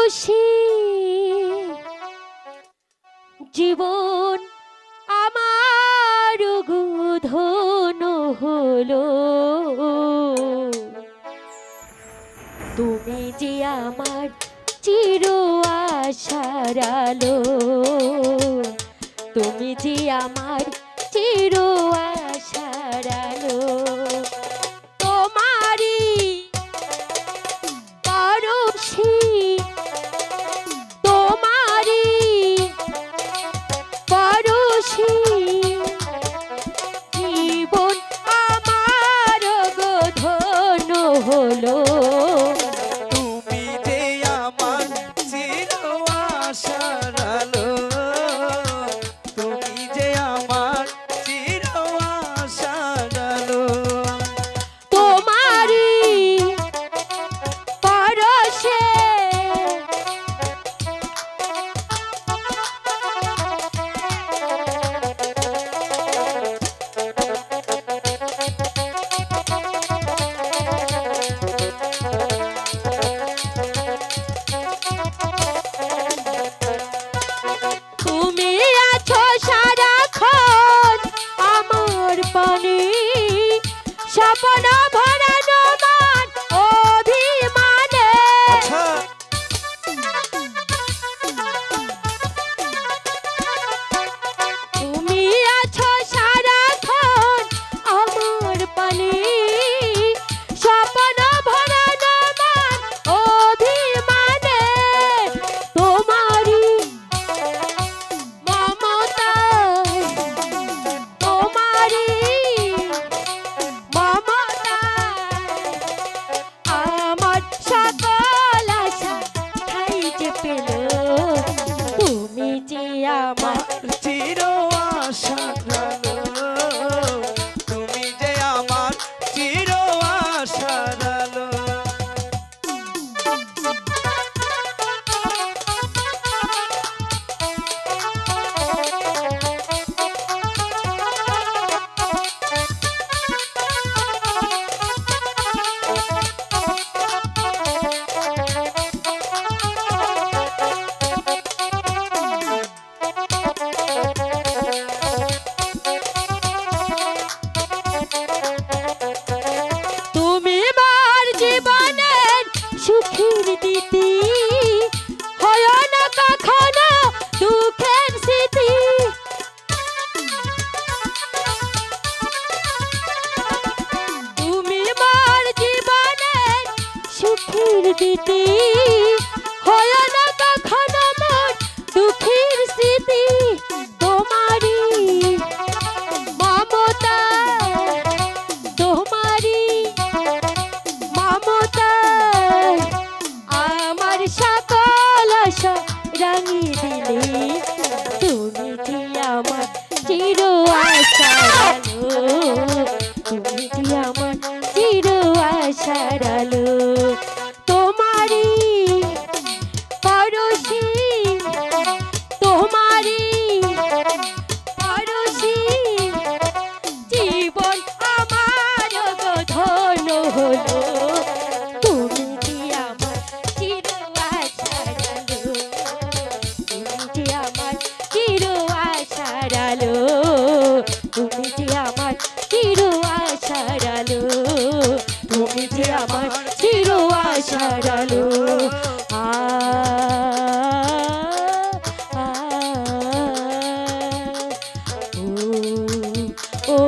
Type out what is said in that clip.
পরশি জীবন আমার ধন হলো, তুমি যে আমার চির আশার আলো, তুমি যে আমার চির আশার আলো। তোমারই পরশি, তোমারই পরশি জীবন আমার ধন হলো, তুমি যে আমার চির আশার আলো, তুমি যে আমার চির আশার আলো। তোমারই পরশে তুমি আছো সারাক্ষণ আমার পানে, স্বপ্ন ভরানো মান অভিমানে। আচ্ছা, তুমি আছো সারাক্ষণ আমার পানে, স্বপ্ন ভরানো মান অভিমানে। তোমারই মমতায়, তোমারই মমতায় আমার সকল আশা ঠাই যে পেল, তুমি যে আমার চির আশার আলো, তুমি যে আমার চির আশার আলো। তুমি আমার জীবনের সুখের দিতি, হয় না কখনো দুঃখের স্মৃতি। তুমি আমার জীবনের সুখের দিতি, হয় না কখনো মোর দুঃখের স্মৃতি। তোমারই মমতা, তোমারই মমতায় আমার সকল আশা রাঙিয়ে দিলে, তুমি যে আমার চির আশার আলো, তুমি যে আমার চির আশার আলো। তোমারই পরশি, তোমারই পরশি জীবন আমার ধন হলো, তুমি যে আমার চির আশার আলো, তুমি যে আমার চির আশার আলো, তুমি যে আমার চির আশার আলো, তুমি যে আমার চির আশার আলো। আ ও ও